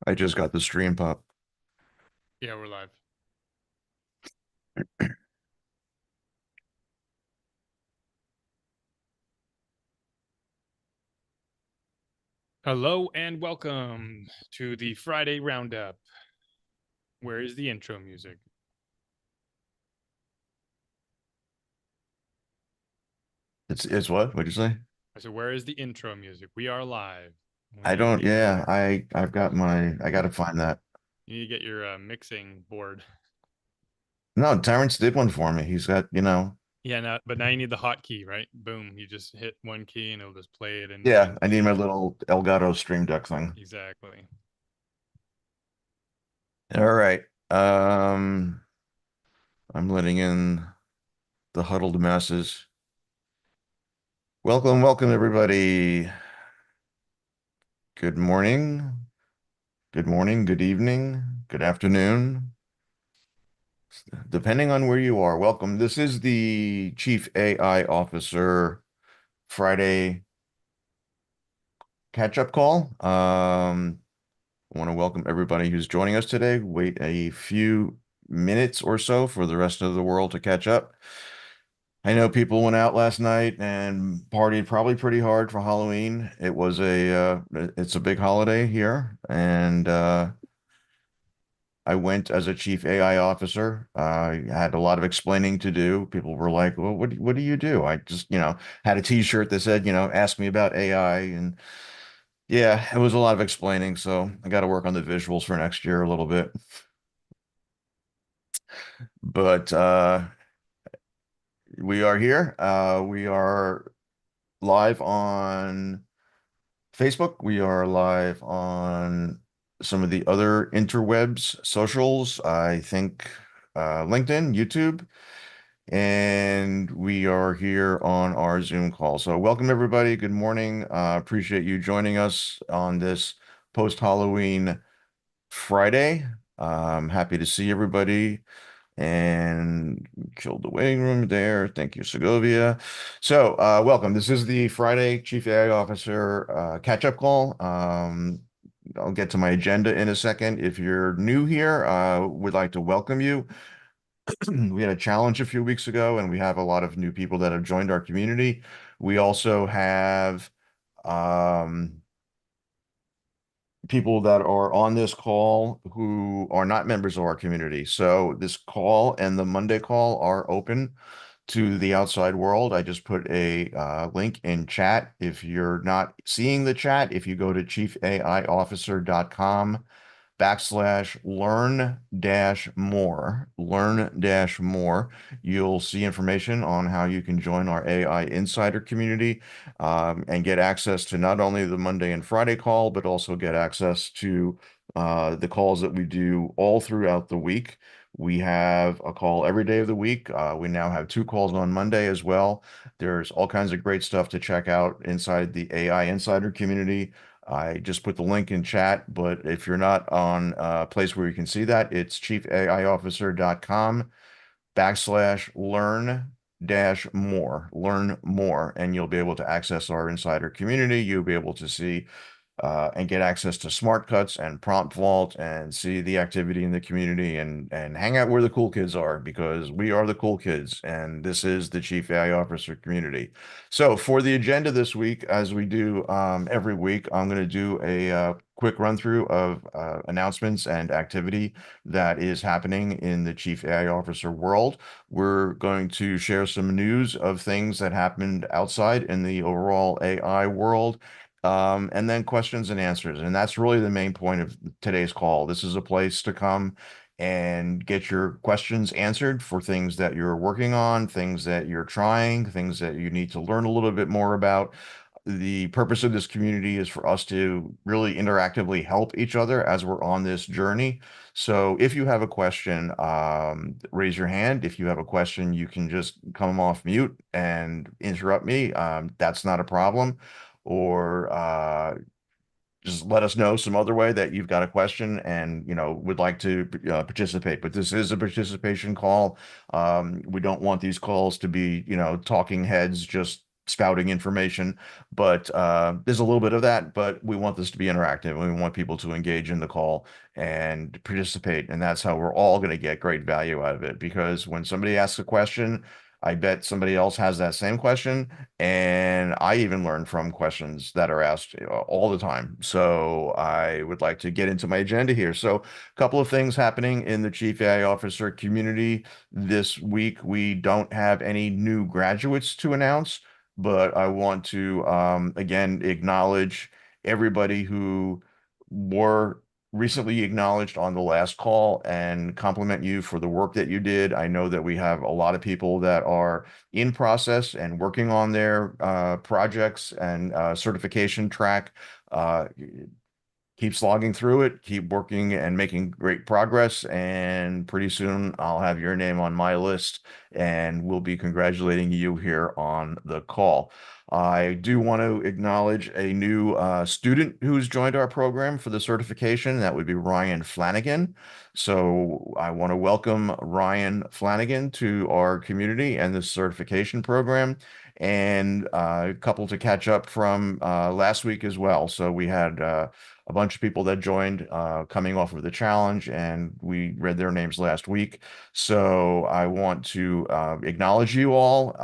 I just got the stream pop. Yeah, we're live. Hello and welcome to the Friday Roundup. Where is the intro music? It's what? What'd you say? I said, where is the intro music? We are live. We I need don't, the yeah, I've got I gotta find that. you need to get your mixing board. No, Terrence did one for me. He's got. Yeah, but now you need the hotkey, right? Boom, you just hit one key and it'll just play it Yeah, I need my instantly. little Elgato Stream Deck thing. Exactly. All right. Um, I'm letting in the huddled masses. Welcome, welcome everybody. Good morning, good evening, good afternoon, depending on where you are. Welcome. This is the Chief AI Officer Friday catch-up call. I want to welcome everybody who's joining us today. Wait a few minutes or so for the rest of the world to catch up. I know people went out last night and partied probably pretty hard for Halloween. It's a big holiday here, and I went as a chief AI officer. I had a lot of explaining to do. People were like, "Well, what do you do?" I just, had a T-shirt that said, "Ask me about AI," and yeah, it was a lot of explaining, so I got to work on the visuals for next year a little bit. But we are here. We are live on Facebook. We are live on some of the other interwebs socials. I think LinkedIn, YouTube, and we are here on our Zoom call. So welcome everybody. Good morning. Appreciate you joining us on this post-Halloween Friday. Happy to see everybody and killed the waiting room there. Thank you, Segovia. So, welcome. This is the Friday Chief AI Officer catch-up call. I'll get to my agenda in a second. If you're new here, would like to welcome you. We had a challenge a few weeks ago, and we have a lot of new people that have joined our community. We also have um, people that are on this call who are not members of our community. So this call and the Monday call are open to the outside world. I just put a link in chat. If you're not seeing the chat, if you go to chiefaiofficer.com /learn-more, you'll see information on how you can join our AI Insider community and get access to not only the Monday and Friday call, but also get access to the calls that we do all throughout the week. We have a call every day of the week. We now have two calls on Monday as well. There's all kinds of great stuff to check out inside the AI Insider community. I just put the link in chat, but if you're not on a place where you can see that, it's chiefaiofficer.com /learn more, and you'll be able to access our insider community. You'll be able to see and get access to smart cuts and prompt vault and see the activity in the community and hang out where the cool kids are because we are the cool kids and this is the Chief AI Officer community. So for the agenda this week, as we do every week, I'm going to do a quick run through of announcements and activity that is happening in the Chief AI Officer world. We're going to share some news of things that happened outside in the overall AI world, and then questions and answers. And that's really the main point of today's call. This is a place to come and get your questions answered for things that you're working on, things that you're trying, things that you need to learn a little bit more about. The purpose of this community is for us to really interactively help each other as we're on this journey. So if you have a question, raise your hand. If you have a question, you can just come off mute and interrupt me. That's not a problem. Or just let us know some other way that you've got a question and would like to participate. But this is a participation call. We don't want these calls to be talking heads just spouting information, but there's a little bit of that, but we want this to be interactive and we want people to engage in the call and participate. And that's how we're all going to get great value out of it. Because when somebody asks a question, I bet somebody else has that same question. And I even learn from questions that are asked all the time. So I would like to get into my agenda here. So a couple of things happening in the Chief AI Officer community this week. We don't have any new graduates to announce, but I want to again acknowledge everybody who were recently acknowledged on the last call and compliment you for the work that you did. I know that we have a lot of people that are in process and working on their projects and certification track. Uh, Keep slogging through it, keep working and making great progress, and pretty soon I'll have your name on my list and we'll be congratulating you here on the call. I do want to acknowledge a new student who's joined our program for the certification. That would be Ryan Flanagan. So I want to welcome Ryan Flanagan to our community and the certification program, and a couple to catch up from last week as well. So we had a bunch of people that joined coming off of the challenge, and we read their names last week. So I want to acknowledge you all.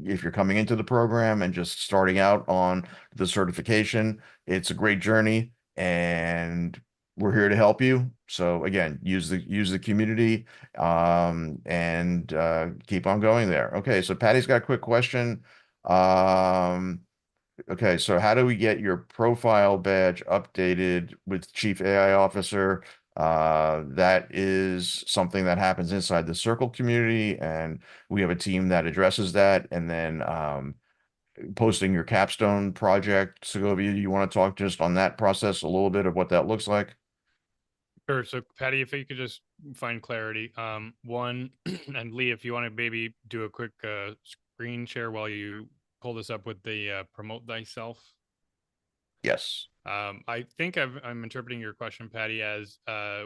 If you're coming into the program and just starting out on the certification, it's a great journey, and we're here to help you. So again, use the community and keep on going there. Okay, so Patty's got a quick question. Um, Okay, so how do we get your profile badge updated with Chief AI Officer? That is something that happens inside the Circle community, and we have a team that addresses that. And then posting your capstone project, Segovia, do you want to talk just on that process a little bit of what that looks like? Sure. So, Patty, if you could just find clarity. One, and Lee, if you want to maybe do a quick screen share while you pull this up with the promote thyself. Yes. I think I'm interpreting your question, Patty, as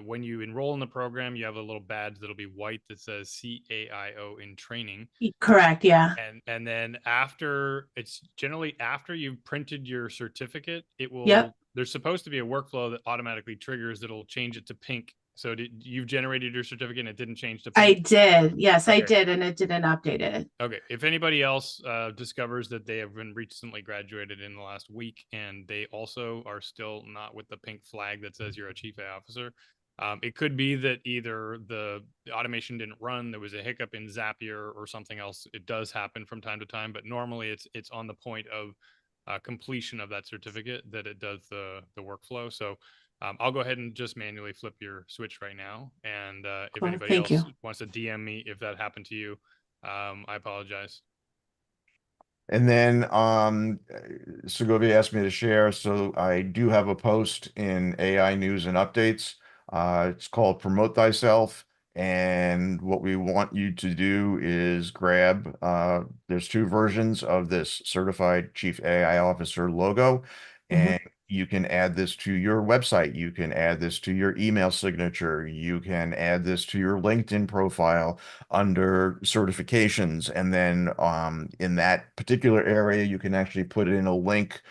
when you enroll in the program, you have a little badge that'll be white that says CAIO in training. Correct. Yeah. And then after, it's generally after you've printed your certificate, it will, Yep. there's supposed to be a workflow that automatically triggers that'll change it to pink. So you've generated your certificate and it didn't change to I pink? did. Yes, I Okay. did. And it didn't update it. Okay. If anybody else discovers that they have been recently graduated in the last week and they also are still not with the pink flag that says you're a chief AI officer, it could be that either the automation didn't run, there was a hiccup in Zapier or something else. It does happen from time to time, but normally it's on the point of completion of that certificate that it does the workflow. So I'll go ahead and just manually flip your switch right now. And if Cool. anybody Thank else you. wants to DM me if that happened to you, I apologize. And then Segovia asked me to share, so I do have a post in AI News and Updates. It's called Promote Thyself. And what we want you to do is grab, there's two versions of this Certified Chief AI Officer logo, Mhm. and you can add this to your website. You can add this to your email signature. You can add this to your LinkedIn profile under certifications. And then in that particular area, you can actually put in a link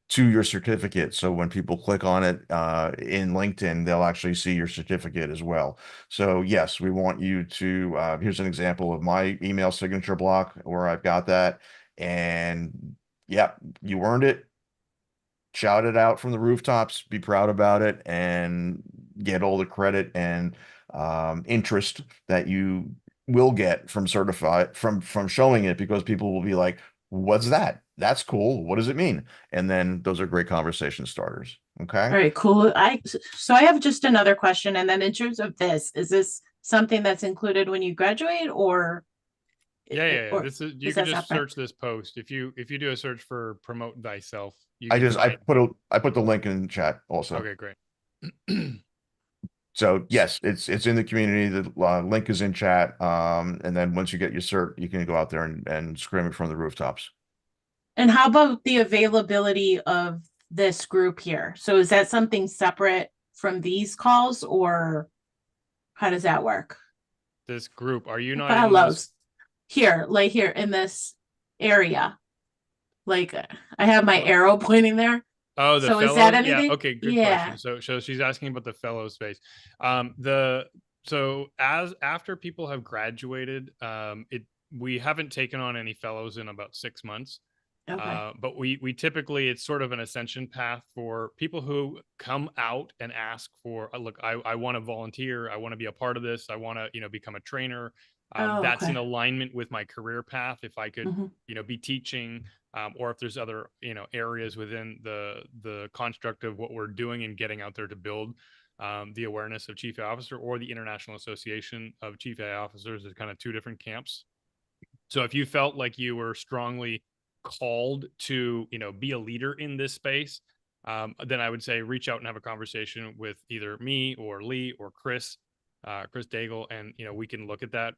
to your certificate. So when people click on it in LinkedIn, they'll actually see your certificate as well. So yes, we want you to, here's an example of my email signature block where I've got that. And yeah, you earned it. Shout it out from the rooftops, be proud about it, and get all the credit and interest that you will get from from showing it, because people will be like, what's that? That's cool. What does it mean? And then those are great conversation starters. Okay. All right, cool. So I have just another question. And then in terms of this, is this something that's included when you graduate Yeah. or This is, you is can that just separate? search this post. If you do a search for promote thyself, you I can just find. I put the link in chat also. Okay, great. So yes, it's in the community. The link is in chat. And then once you get your cert, you can go out there and scream it from the rooftops. And how about the availability of this group here? So is that something separate from these calls or how does that work? This group, are you not in this? Hellos here, like here in this area. Like I have my arrow pointing there. Oh, the So is that fellows? Yeah. anything? Okay. Good Yeah. question. So she's asking about the fellow space. So as after people have graduated, we haven't taken on any fellows in about 6 months. Okay. But we typically, it's sort of an ascension path for people who come out and ask for, look, I want to volunteer. I want to be a part of this. I want to, become a trainer. Oh, That's okay. in alignment with my career path. If I could, Mhm. be teaching, or if there's other, areas within the construct of what we're doing and getting out there to build the awareness of Chief AI Officer, or the International Association of Chief AI Officers. There's kind of two different camps. So if you felt like you were strongly called to, be a leader in this space, then I would say reach out and have a conversation with either me or Lee or Chris Daigle, and we can look at that.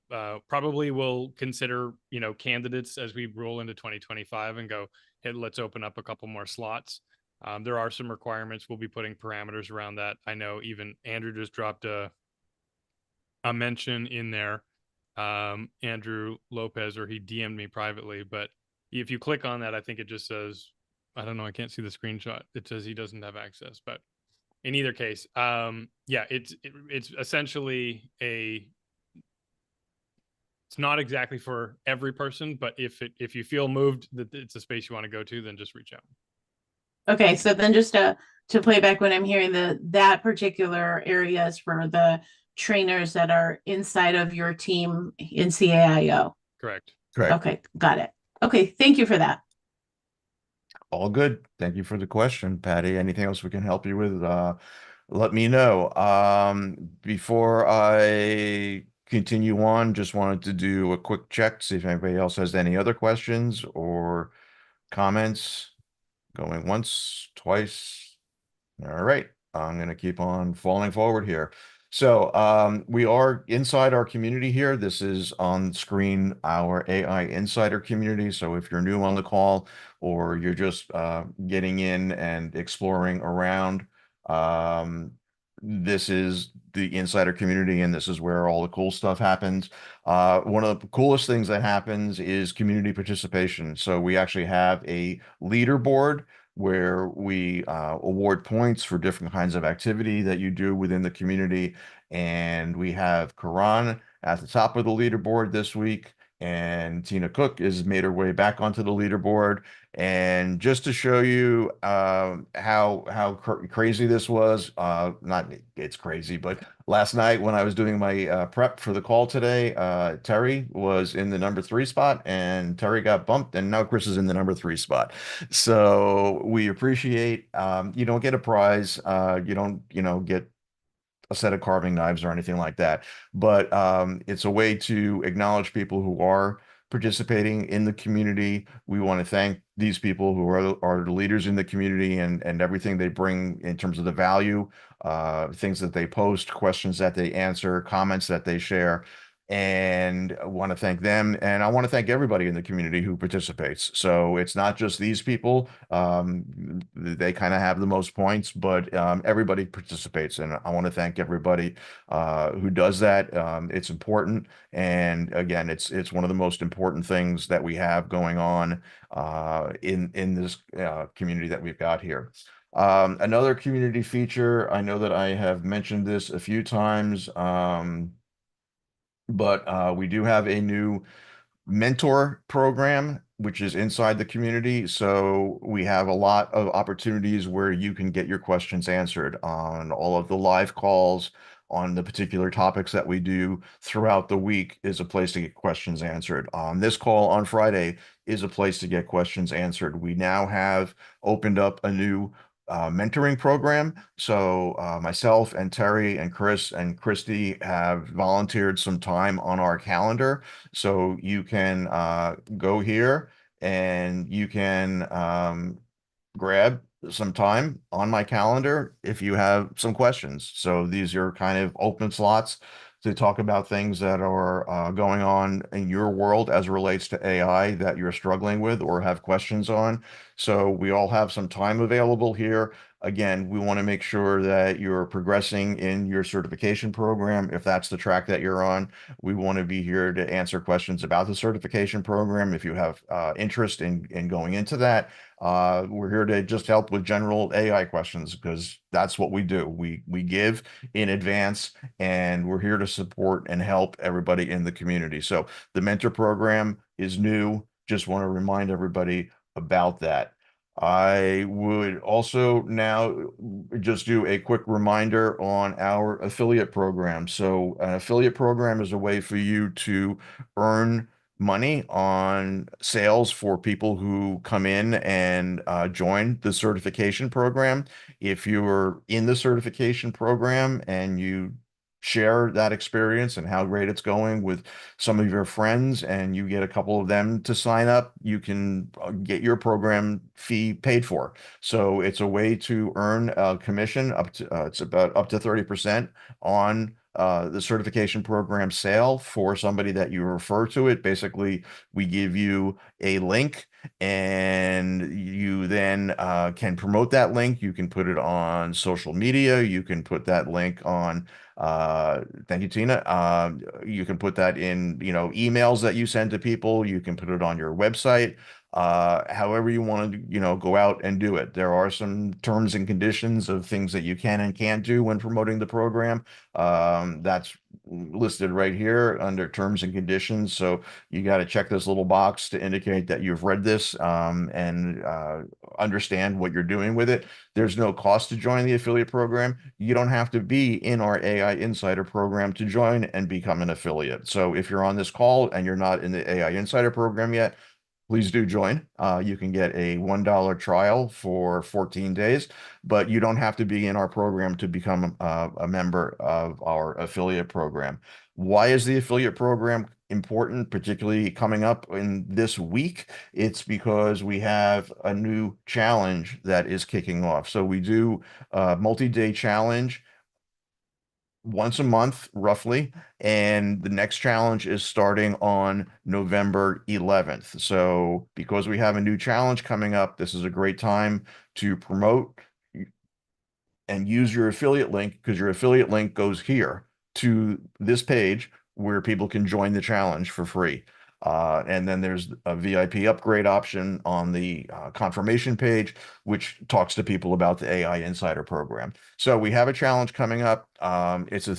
Probably we'll consider candidates as we roll into 2025 and go, hey, let's open up a couple more slots. There are some requirements. We'll be putting parameters around that. I know even Andrew just dropped a mention in there, Andrew Lopez, or he DM'd me privately. But if you click on that, I think it just says, I don't know, I can't see the screenshot. It says he doesn't have access. But in either case, yeah, it's essentially it's not exactly for every person, but if you feel moved that it's a space you want to go to, then just reach out. Okay, so then just to play back when I'm hearing that particular area is for the trainers that are inside of your team in CAIO. Correct. Correct. Okay, got it. Okay, thank you for that. All good. Thank you for the question, Patty. Anything else we can help you with? Let me know. Before I continue on, just wanted to do a quick check, see if anybody else has any other questions or comments. Going once, twice. All right. I'm going to keep on falling forward here. So we are inside our community here. This is on screen our AI Insider community. So if you're new on the call or you're just getting in and exploring around, this is the insider community, and this is where all the cool stuff happens. One of the coolest things that happens is community participation. So we actually have a leaderboard where we award points for different kinds of activity that you do within the community. And we have Karan at the top of the leaderboard this week, and Tina Cook has made her way back onto the leaderboard. And just to show you how crazy this was, not it's crazy, but last night when I was doing my prep for the call today, Terry was in the number 3 spot, and Terry got bumped, and now Chris is in the number 3 spot. So we appreciate, you don't get a prize, you don't, get a set of carving knives or anything like that. But it's a way to acknowledge people who are participating in the community. We want to thank these people who are the leaders in the community, and everything they bring in terms of the value, things that they post, questions that they answer, comments that they share. And I want to thank them. And I want to thank everybody in the community who participates. So it's not just these people. They kind of have the most points, but everybody participates. And I want to thank everybody who does that. It's important. And again, it's one of the most important things that we have going on in this community that we've got here. Another community feature, I know that I have mentioned this a few times, but we do have a new mentor program, which is inside the community. So we have a lot of opportunities where you can get your questions answered on all of the live calls on the particular topics that we do throughout the week is a place to get questions answered. On this call on Friday is a place to get questions answered. We now have opened up a new mentoring program. So myself and Terry and Chris and Christy have volunteered some time on our calendar. So you can go here and you can grab some time on my calendar if you have some questions. So these are kind of open slots to talk about things that are going on in your world as it relates to AI that you're struggling with or have questions on. So we all have some time available here. Again, we want to make sure that you're progressing in your certification program. If that's the track that you're on, we want to be here to answer questions about the certification program. If you have interest in going into that, we're here to just help with general AI questions because that's what we do. We give in advance, and we're here to support and help everybody in the community. So the mentor program is new. Just want to remind everybody about that. I would also now just do a quick reminder on our affiliate program. So an affiliate program is a way for you to earn money on sales for people who come in and join the certification program. If you're in the certification program and you share that experience and how great it's going with some of your friends and you get a couple of them to sign up, you can get your program fee paid for. So it's a way to earn a commission up to it's about up to 30% on the certification program sale for somebody that you refer to it. Basically, we give you a link and you then can promote that link. You can put it on social media. You can put that link on thank you, Tina. You can put that in, emails that you send to people. You can put it on your website. However you want to, go out and do it. There are some terms and conditions of things that you can and can't do when promoting the program. That's listed right here under terms and conditions. So you got to check this little box to indicate that you've read this and understand what you're doing with it. There's no cost to join the affiliate program. You don't have to be in our AI Insider program to join and become an affiliate. So if you're on this call and you're not in the AI Insider program yet, please do join. You can get a $1 trial for 14 days, but you don't have to be in our program to become a member of our affiliate program. Why is the affiliate program important, particularly coming up in this week? It's because we have a new challenge that is kicking off. So we do a multi-day challenge once a month, roughly. And the next challenge is starting on November 11th. So because we have a new challenge coming up, this is a great time to promote and use your affiliate link, because your affiliate link goes here to this page where people can join the challenge for free. And then there's a VIP upgrade option on the confirmation page, which talks to people about the AI Insider program. So we have a challenge coming up. It's a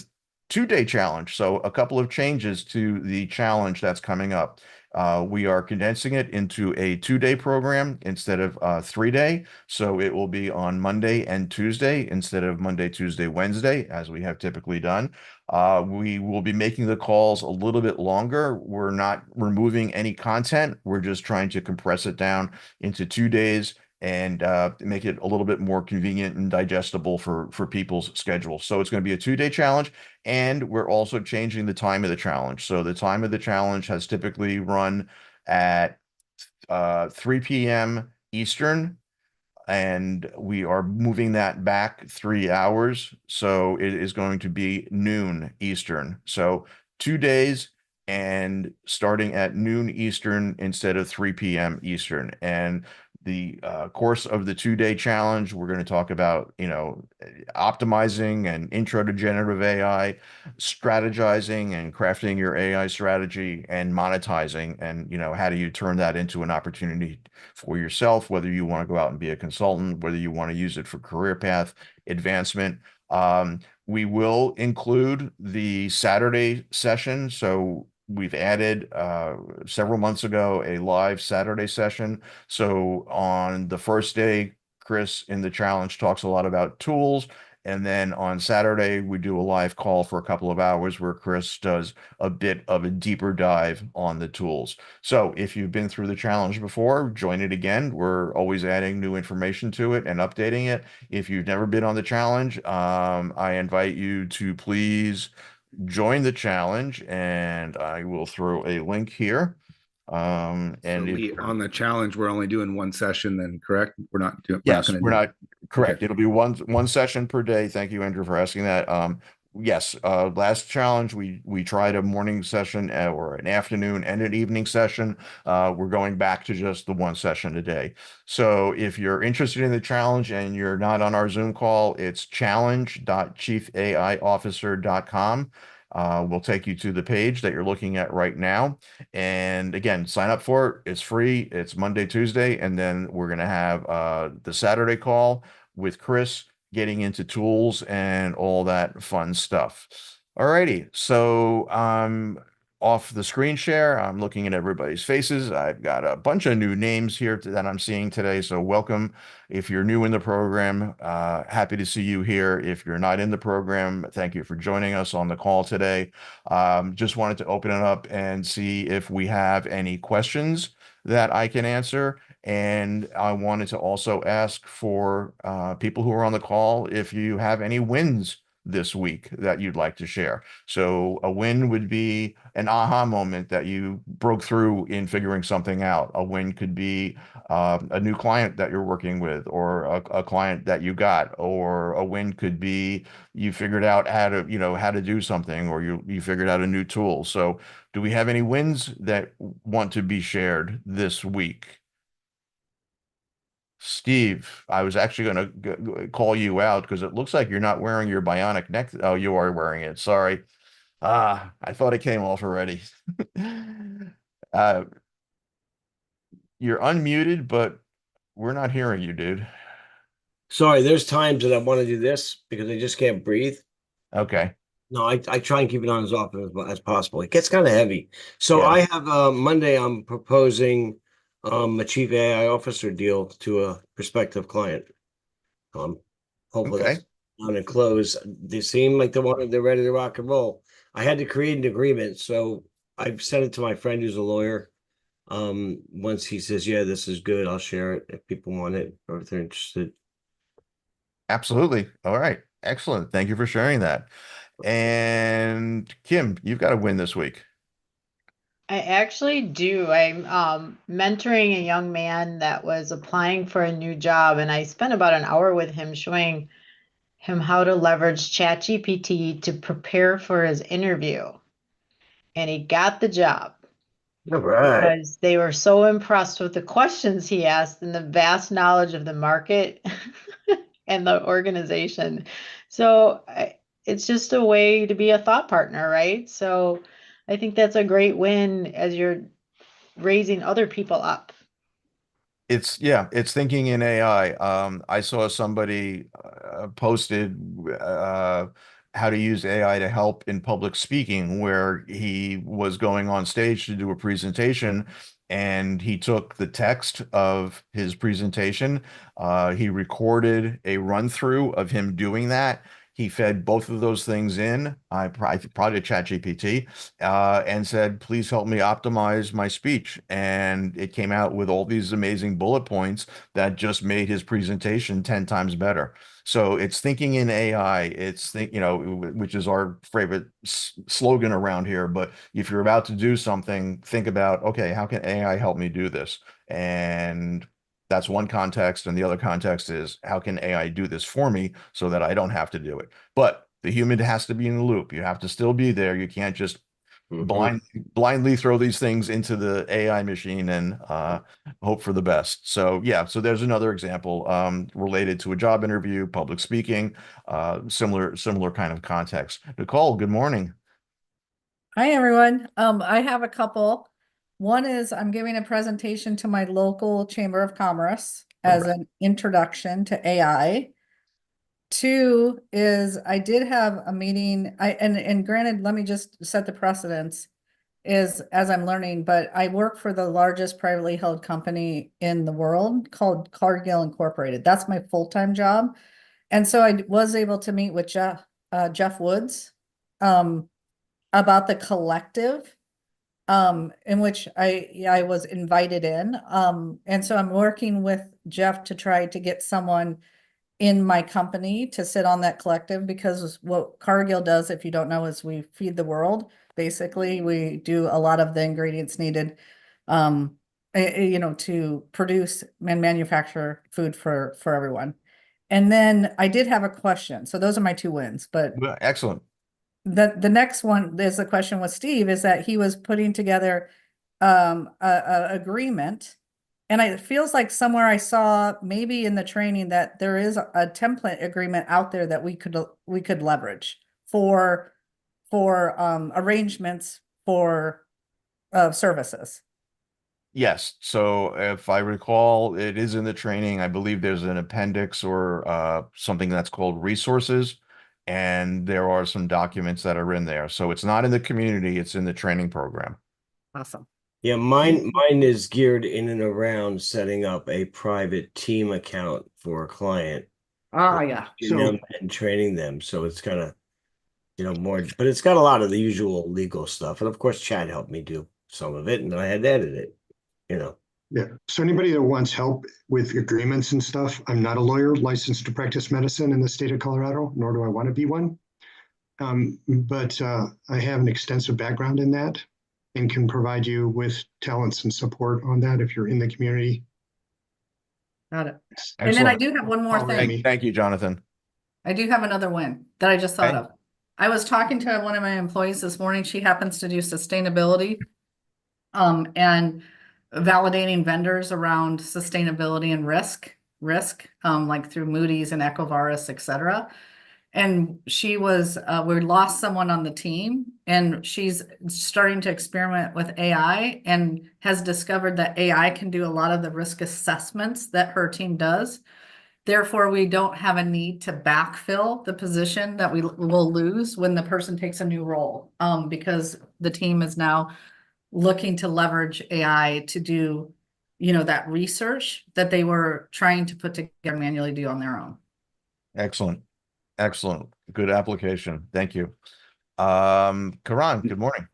2-day challenge. So a couple of changes to the challenge that's coming up. We are condensing it into a 2-day program instead of 3-day. So it will be on Monday and Tuesday instead of Monday, Tuesday, Wednesday, as we have typically done. We will be making the calls a little bit longer. We're not removing any content. We're just trying to compress it down into 2 days and make it a little bit more convenient and digestible for people's schedules. So it's going to be a 2-day challenge, and we're also changing the time of the challenge. So the time of the challenge has typically run at 3 p.m. Eastern, and we are moving that back 3 hours. So it is going to be noon Eastern. So 2 days and starting at noon Eastern instead of 3 p.m. Eastern. And the course of the 2-day challenge, we're going to talk about, optimizing and intro to generative AI, strategizing and crafting your AI strategy, and monetizing. And, how do you turn that into an opportunity for yourself, whether you want to go out and be a consultant, whether you want to use it for career path advancement. We will include the Saturday session. So we've added several months ago a live Saturday session. So on the first day, Chris in the challenge talks a lot about tools. And then on Saturday, we do a live call for a couple of hours where Chris does a bit of a deeper dive on the tools. So if you've been through the challenge before, join it again. We're always adding new information to it and updating it. If you've never been on the challenge, I invite you to please join the challenge, and I will throw a link here. So on the challenge, we're only doing one session then, correct? We're not yes, we're not correct. Okay. It'll be one session per day. Thank you, Andrew, for asking that. yes, last challenge we tried a morning session or an afternoon and an evening session. We're going back to just the one session a day. So if you're interested in the challenge and you're not on our Zoom call, it's challenge.chiefaiofficer.com. We'll take you to the page that you're looking at right now. And again, sign up for it. It's free. It's Monday, Tuesday, and then we're going to have the Saturday call with Chris getting into tools and all that fun stuff. Alrighty, so off the screen share. I'm looking at everybody's faces. I've got a bunch of new names here that I'm seeing today. So welcome. If you're new in the program, happy to see you here. If you're not in the program, thank you for joining us on the call today. Just wanted to open it up and see if we have any questions that I can answer. And I wanted to also ask for people who are on the call if you have any wins this week that you'd like to share. So a win would be an aha moment that you broke through in figuring something out. A win could be a new client that you're working with, or a client that you got, or a win could be you figured out how to, how to do something, or you figured out a new tool. So do we have any wins that want to be shared this week? Steve, I was actually going to call you out because it looks like you're not wearing your bionic neck. Oh, you are wearing it. Sorry. I thought it came off already. Uh, you're unmuted, but we're not hearing you, dude. Sorry, there's times that I want to do this because I just can't breathe. Okay. No, I try and keep it on as often as possible. It gets kind of heavy. So Yeah. I have Monday, I'm proposing a chief AI officer deal to a prospective client. Hopefully Okay. that's on and close. They seem like they're ready to rock and roll. I had to create an agreement, so I've sent it to my friend who's a lawyer. Once he says, yeah, this is good, I'll share it if people want it or if they're interested. Absolutely. All right. Excellent. Thank you for sharing that. And Kim, you've got a win this week. I actually do. I'm mentoring a young man that was applying for a new job, and I spent about an hour with him showing him how to leverage ChatGPT to prepare for his interview. And he got the job All right. because they were so impressed with the questions he asked and the vast knowledge of the market and the organization. So it's just a way to be a thought partner, right? So I think that's a great win as you're raising other people up. It's thinking in AI. I saw somebody posted how to use AI to help in public speaking, where he was going on stage to do a presentation, and he took the text of his presentation. He recorded a run through of him doing that. He fed both of those things in. Probably ChatGPT, and said, please help me optimize my speech. And it came out with all these amazing bullet points that just made his presentation 10 times better. So it's thinking in AI, which is our favorite slogan around here. But if you're about to do something, think about, okay, how can AI help me do this? And that's one context. And the other context is, how can AI do this for me so that I don't have to do it? But the human has to be in the loop. You have to still be there. You can't just blindly throw these things into the AI machine and hope for the best. So yeah, so there's another example related to a job interview, public speaking, similar kind of context. Nicole, good morning. Hi, everyone. I have a couple. One is I'm giving a presentation to my local Chamber of Commerce as an introduction to AI. Two is I did have a meeting. And granted, let me just set the precedence is as I'm learning, but I work for the largest privately held company in the world called Cargill Incorporated. That's my full-time job. And so I was able to meet with Jeff Woods about the collective in which I was invited in. And so I'm working with Jeff to try to get someone in my company to sit on that collective, because what Cargill does, if you don't know, is we feed the world. Basically, we do a lot of the ingredients needed, to produce and manufacture food for everyone. And then I did have a question. So those are my two wins, but Excellent. the next one, there's a question with Steve, is that he was putting together a agreement. And it feels like somewhere I saw maybe in the training that there is a template agreement out there that we could leverage for arrangements for services. Yes. So if I recall, it is in the training. I believe there's an appendix or something that's called resources, and there are some documents that are in there. So it's not in the community, it's in the training program. Awesome. Yeah, mine is geared in and around setting up a private team account for a client. Oh, yeah. And training them. So it's kind of, more, but it's got a lot of the usual legal stuff. And of course, Chad helped me do some of it, and I had to edit it, Yeah. So anybody that wants help with agreements and stuff, I'm not a lawyer licensed to practice medicine in the state of Colorado, nor do I want to be one. But I have an extensive background in that and can provide you with talents and support on that if you're in the community. Got it. And then I do have one more thing. Thank you, Jonathan. I do have another win that I just thought of. I was talking to one of my employees this morning. She happens to do sustainability, and validating vendors around sustainability and risk, like through Moody's and Ecovaris, et cetera. And she was, we lost someone on the team, and she's starting to experiment with AI and has discovered that AI can do a lot of the risk assessments that her team does. Therefore, we don't have a need to backfill the position that we will lose when the person takes a new role, because the team is now looking to leverage AI to do, that research that they were trying to put together manually do on their own. Excellent. Excellent. Good application. Thank you. Karan, good morning.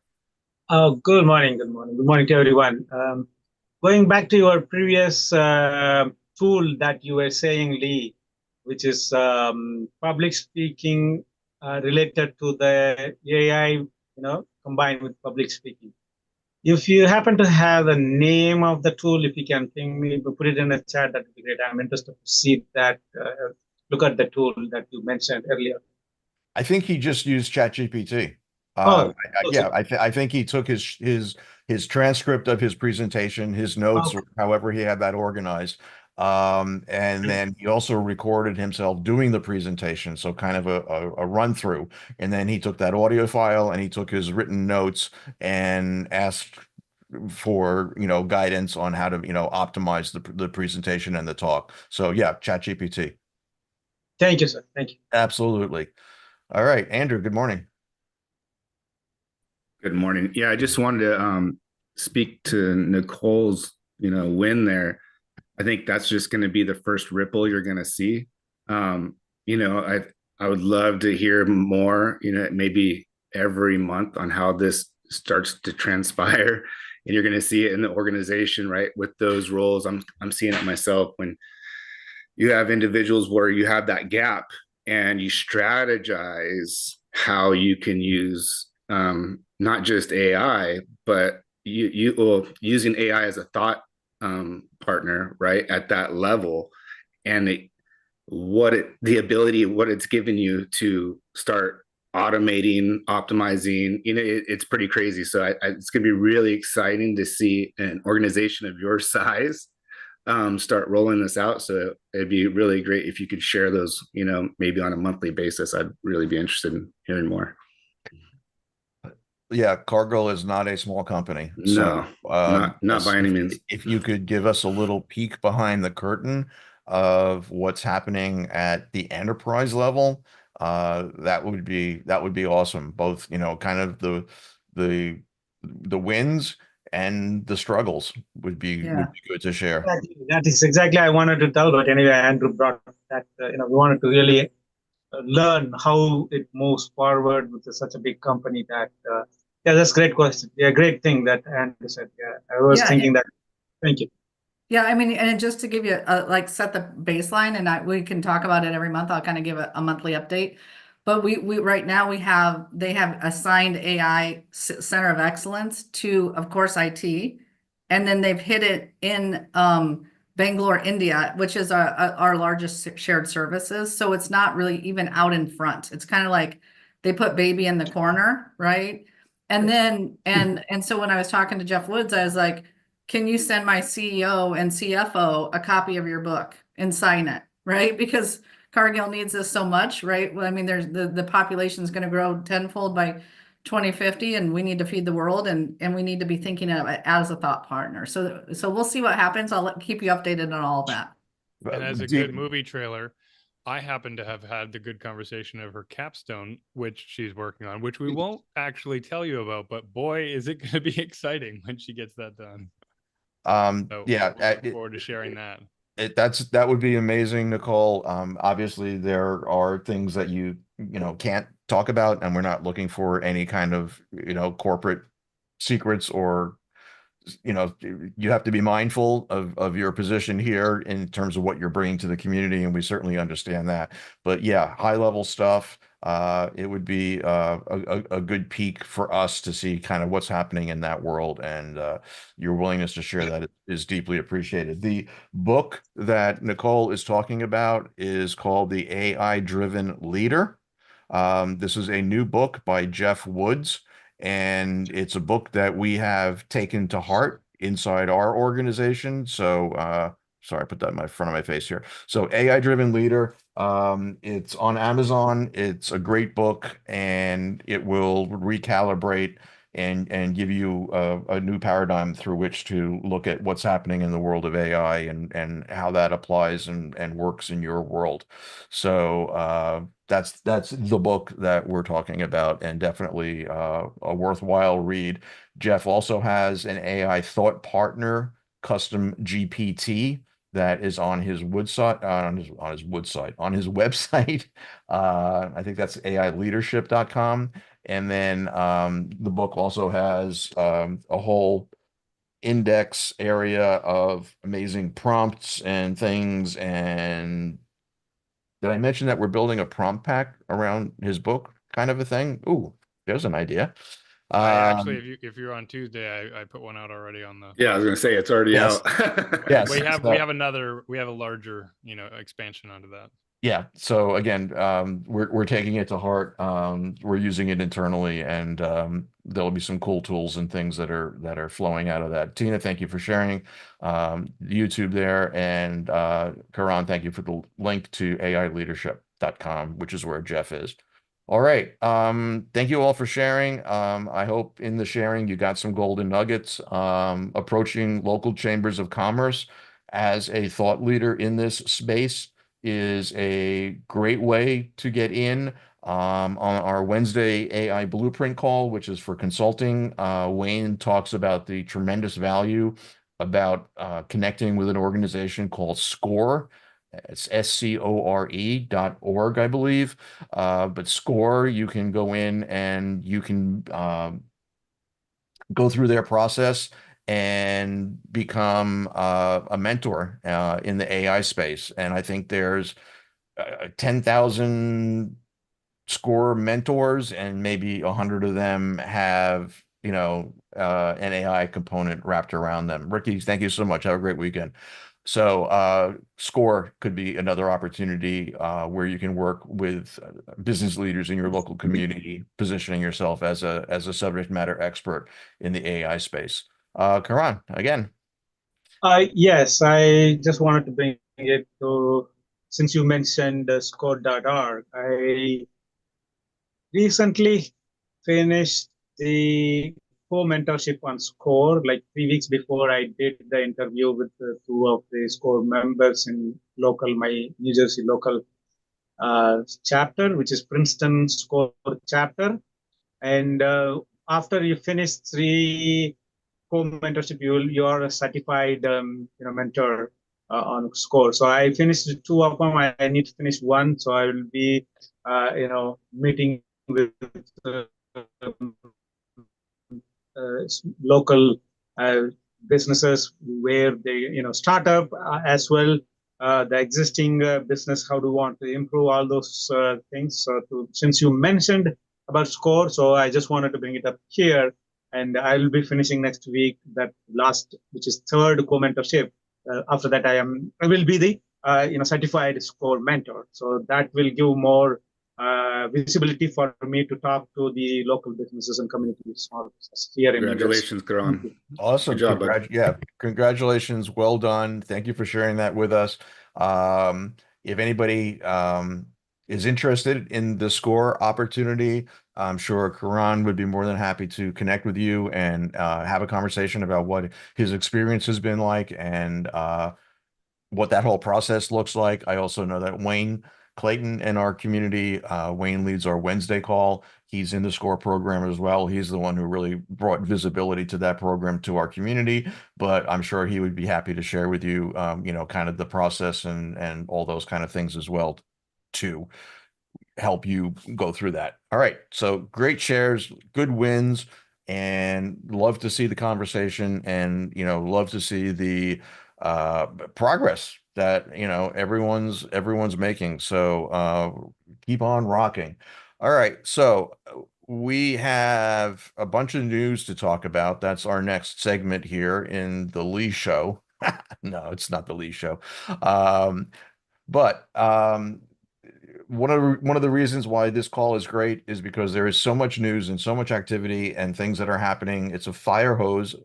Good morning. Good morning. Good morning to everyone. Going back to your previous tool that you were saying, Lee, which is public speaking related to the AI, combined with public speaking. If you happen to have the name of the tool, if you can ping me, put it in the chat, that would be great. I'm interested to see that, look at the tool that you mentioned earlier. I think he just used ChatGPT. I think he took his transcript of his presentation, his notes, or however he had that organized. And then he also recorded himself doing the presentation. So kind of a run through. And then he took that audio file and he took his written notes and asked for, guidance on how to, optimize the presentation and the talk. So yeah, ChatGPT. Thank you, sir. Thank you. Absolutely. All right, Andrew, good morning. Good morning. Yeah, I just wanted to speak to Nicole's, win there. I think that's just going to be the first ripple you're going to see. I would love to hear more, maybe every month on how this starts to transpire, and you're going to see it in the organization, right? With those roles, I'm seeing it myself when you have individuals where you have that gap and you strategize how you can use not just AI, but using AI as a thought partner, right, at that level, and what it's given you to start automating, optimizing, it's pretty crazy. So it's going to be really exciting to see an organization of your size start rolling this out. So it'd be really great if you could share those, maybe on a monthly basis. I'd really be interested in hearing more. Yeah, Cargill is not a small company. No, not by any means. If you could give us a little peek behind the curtain of what's happening at the enterprise level, that would be awesome. Both, kind of the wins and the struggles would be good to share. That is exactly I wanted to tell, but anyway, Andrew brought that. We wanted to really learn how it moves forward with such a big company. That that's a great question. Yeah, great thing that Andrew said. Yeah, I was thinking that. Thank you. Yeah, I mean, and just to give you set the baseline, and we can talk about it every month. I'll kind of give a monthly update. But we right now they have assigned AI Center of Excellence to, of course, IT, and then they've hit it in Bangalore, India, which is our largest shared services. So it's not really even out in front. It's kind of like they put baby in the corner, right? And then, and so when I was talking to Jeff Woods, I was like, can you send my CEO and CFO a copy of your book and sign it, right? Because Cargill needs this so much, right? Well, I mean, there's the population is going to grow tenfold by 2050, and we need to feed the world, and we need to be thinking of it as a thought partner. So we'll see what happens. Keep you updated on all of that. And as a good movie trailer, I happen to have had the good conversation of her capstone, which she's working on, which we won't actually tell you about, but boy, is it going to be exciting when she gets that done. So Yeah, we'll look forward to sharing that. that would be amazing, Nicole. Obviously there are things that you can't talk about, and we're not looking for any kind of corporate secrets, or you have to be mindful of your position here in terms of what you're bringing to the community, and we certainly understand that. But yeah, high level stuff. It would be a good peek for us to see kind of what's happening in that world, and your willingness to share that is deeply appreciated. The book that Nicole is talking about is called The AI Driven Leader. This is a new book by Jeff Woods, and it's a book that we have taken to heart inside our organization. So, sorry, I put that in my front of my face here. So, AI Driven Leader. It's on Amazon. It's a great book, and it will recalibrate and give you a new paradigm through which to look at what's happening in the world of AI, and how that applies and works in your world. So that's the book that we're talking about, and definitely a worthwhile read. Jeff also has an AI thought partner custom GPT that is on his website. On his website. I think that's AIleadership.com. And then the book also has a whole index area of amazing prompts and things. And did I mention that we're building a prompt pack around his book, kind of a thing? Ooh, there's an idea. I actually, if you're on Tuesday, I put one out already on the. Yeah, I was gonna say it's already Yes. out. Yes. we So- have a larger expansion onto that. Yeah. So again, we're taking it to heart. We're using it internally, and there'll be some cool tools and things that are flowing out of that. Tina, thank you for sharing YouTube there, and Karan, thank you for the link to AIleadership.com, which is where Jeff is. All right. Thank you all for sharing. I hope in the sharing you got some golden nuggets. Approaching local chambers of commerce as a thought leader in this space is a great way to get in. On our Wednesday AI Blueprint call, which is for consulting, Wayne talks about the tremendous value about connecting with an organization called SCORE. It's SCORE.org, I believe. But SCORE, you can go in and you can go through their process and become a mentor in the AI space. And I think there's 10,000 SCORE mentors, and maybe 100 of them have, an AI component wrapped around them. Ricky, thank you so much. Have a great weekend. So SCORE could be another opportunity where you can work with business leaders in your local community, positioning yourself as a subject matter expert in the AI space. Karan, again. Yes, I just wanted to bring it to, since you mentioned score.org, I recently finished the co-mentorship on SCORE, like 3 weeks before I did the interview with the two of the SCORE members in my New Jersey local chapter, which is Princeton SCORE chapter. And after you finish 3 co-mentorship, you are a certified mentor on SCORE. So I finished 2 of them. I need to finish 1, so I will be meeting with local businesses where they startup as well, the existing business, how do you want to improve all those things. So since you mentioned about SCORE, so I just wanted to bring it up here, and I will be finishing next week that last, which is 3rd co-mentorship. After that I will be the certified SCORE mentor, so that will give more visibility for me to talk to the local businesses and communities, small businesses here in US. Congratulations, Karan. Awesome. Good job, bud. Yeah, congratulations. Well done. Thank you for sharing that with us. If anybody is interested in the SCORE opportunity, I'm sure Karan would be more than happy to connect with you and have a conversation about what his experience has been like and what that whole process looks like. I also know that Wayne Clayton in our community, Wayne leads our Wednesday call. He's in the SCORE program as well. He's the one who really brought visibility to that program to our community, but I'm sure he would be happy to share with you, kind of the process and all those kind of things as well too, help you go through that. All right. So great shares, good wins, and love to see the conversation and, love to see the progress that, everyone's making. So keep on rocking. All right. So we have a bunch of news to talk about. That's our next segment here in the Lee Show. No, it's not the Lee Show. But one of the reasons why this call is great is because there is so much news and so much activity and things that are happening. It's a fire hose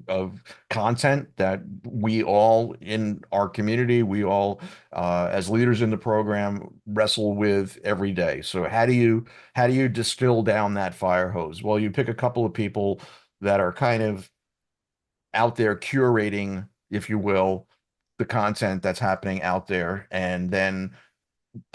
of content that we all in our community, we all as leaders in the program wrestle with every day. So how do you distill down that fire hose? Well, you pick a couple of people that are kind of out there curating, if you will, the content that's happening out there, and then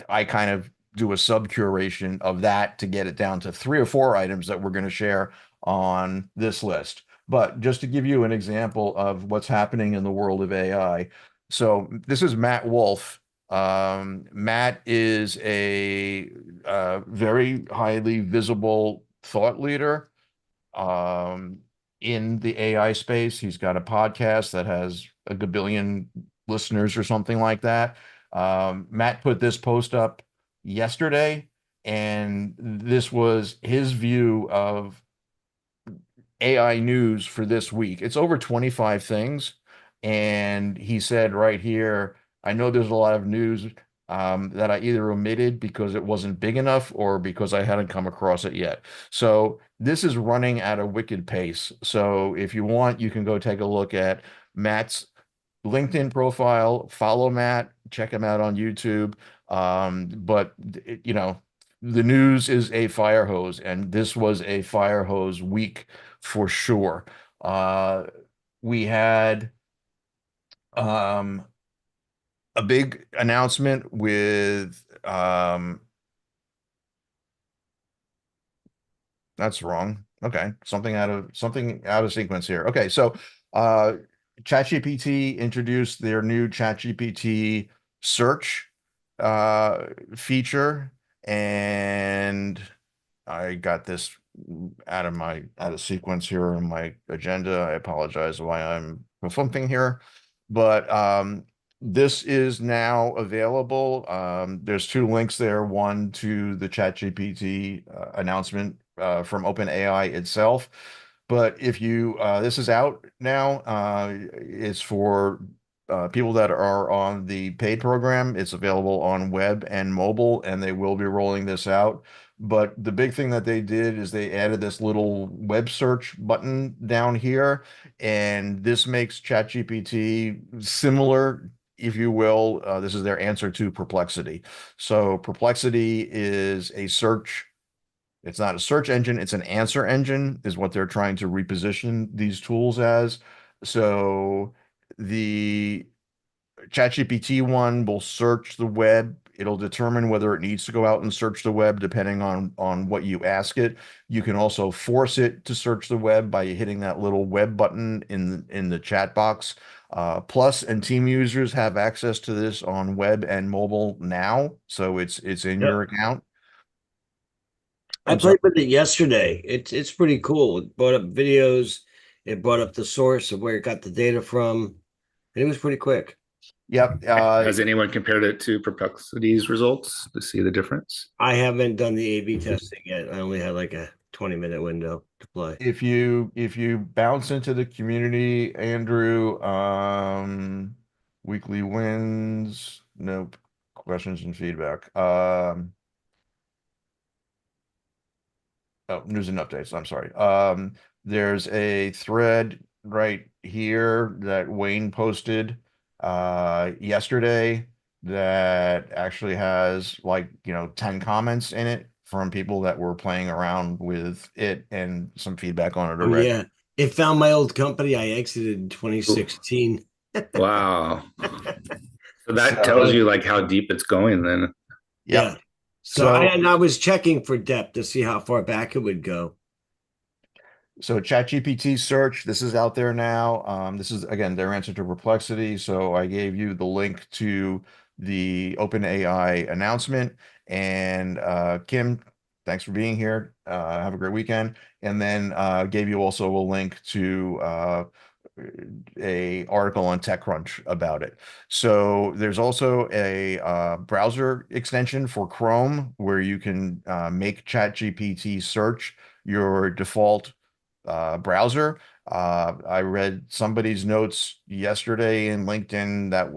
I kind of do a sub curation of that to get it down to 3 or 4 items that we're going to share on this list. But just to give you an example of what's happening in the world of AI. So this is Matt Wolf. Matt is a very highly visible thought leader in the AI space. He's got a podcast that has a gabillion listeners or something like that. Matt put this post up yesterday, and this was his view of AI news for this week. It's over 25 things. And he said right here, I know there's a lot of news that I either omitted because it wasn't big enough or because I hadn't come across it yet. So this is running at a wicked pace. So if you want, you can go take a look at Matt's LinkedIn profile, follow Matt, check him out on YouTube. But the news is a fire hose, and this was a fire hose week for sure. We had a big announcement with that's wrong. Okay, something out of sequence here. Okay, so ChatGPT introduced their new ChatGPT search feature, and I got this out of sequence here in my agenda. I apologize why I'm flumping here, but this is now available. There's 2 links there. One to the ChatGPT announcement from OpenAI itself. But if you this is out now. It's for people that are on the paid program. It's available on web and mobile, and they will be rolling this out. But the big thing that they did is they added this little web search button down here, and this makes ChatGPT similar, if you will. This is their answer to Perplexity. So Perplexity is a search. It's not a search engine, it's an answer engine, is what they're trying to reposition these tools as. So the ChatGPT one will search the web. It'll determine whether it needs to go out and search the web depending on what you ask it. You can also force it to search the web by hitting that little web button in the chat box. Plus and team users have access to this on web and mobile now, so it's in Yep. your account. I I'm sorry. played with it yesterday. It's pretty cool. It brought up videos. It brought up the source of where it got the data from, and it was pretty quick. Yep. Has anyone compared it to Perplexity's results to see the difference? I haven't done the A/B testing yet. I only had like a 20-minute window to play. If you bounce into the community, Andrew, weekly wins, nope, questions and feedback. Oh, news and updates. I'm sorry. There's a thread right here that Wayne posted yesterday that actually has like, 10 comments in it from people that were playing around with it and some feedback on it Oh already. yeah, it found my old company. I exited in 2016. Wow. So that tells So, you like how deep it's going then. Yeah. yep. So I So and I was checking for depth to see how far back it would go. So ChatGPT search, this is out there now. This is again their answer to Perplexity. So I gave you the link to the OpenAI announcement. And Kim, thanks for being here. Have a great weekend. And then gave you also a link to a article on TechCrunch about it. So there's also a browser extension for Chrome where you can make ChatGPT search your default browser. I read somebody's notes yesterday in LinkedIn that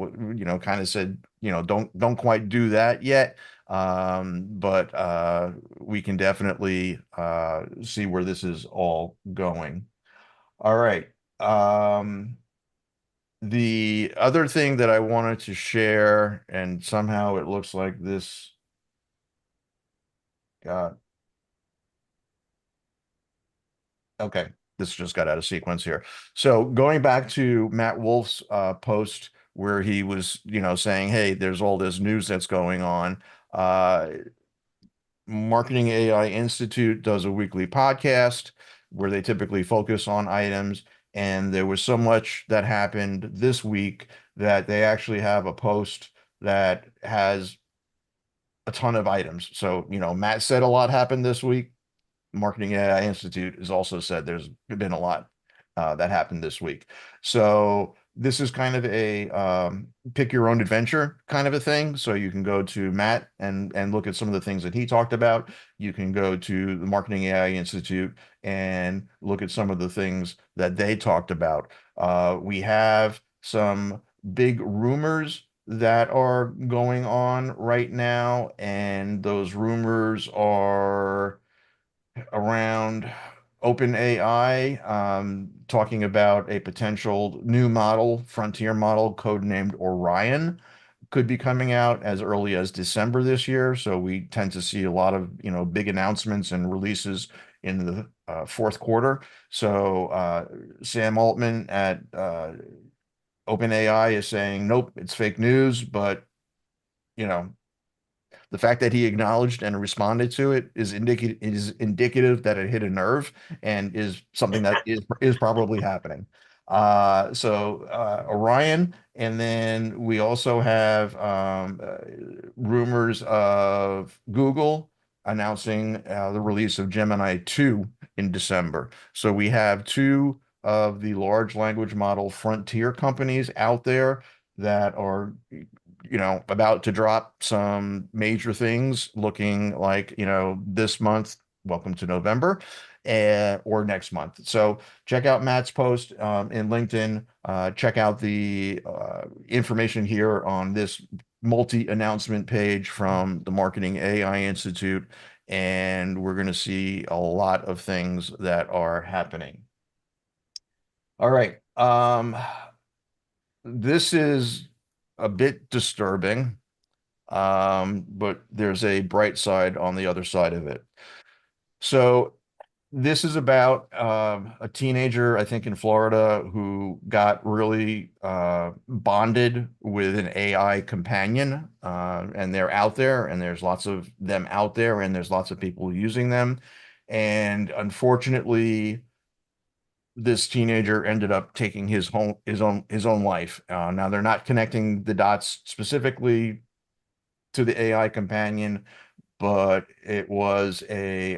kind of said, don't quite do that yet. But we can definitely see where this is all going. All right. The other thing that I wanted to share, and somehow it looks like this got okay, this just got out of sequence here. So going back to Matt Wolf's post where he was, saying, hey, there's all this news that's going on. Uh, Marketing AI Institute does a weekly podcast where they typically focus on items. And there was so much that happened this week that they actually have a post that has a ton of items. So, Matt said a lot happened this week. Marketing AI Institute has also said there's been a lot that happened this week. So this is kind of a pick your own adventure kind of a thing. So you can go to Matt and look at some of the things that he talked about. You can go to the Marketing AI Institute and look at some of the things that they talked about. We have some big rumors that are going on right now, and those rumors are around OpenAI, talking about a potential new model, frontier model, codenamed Orion, could be coming out as early as December this year. So we tend to see a lot of, big announcements and releases in the fourth quarter. So Sam Altman at OpenAI is saying, nope, it's fake news, but you know, the fact that he acknowledged and responded to it is indicative that it hit a nerve and is something that is probably happening. So Orion, and then we also have rumors of Google announcing the release of Gemini 2 in December. So we have two of the large language model frontier companies out there that are about to drop some major things looking like, this month, welcome to November, or next month. So check out Matt's post in LinkedIn. Check out the information here on this multi-announcement page from the Marketing AI Institute. And we're going to see a lot of things that are happening. All right. This is a bit disturbing, but there's a bright side on the other side of it. So this is about a teenager, I think in Florida, who got really bonded with an AI companion, and they're out there, and there's lots of them out there, and there's lots of people using them. And unfortunately, this teenager ended up taking his own life. Now they're not connecting the dots specifically to the AI companion, but it was a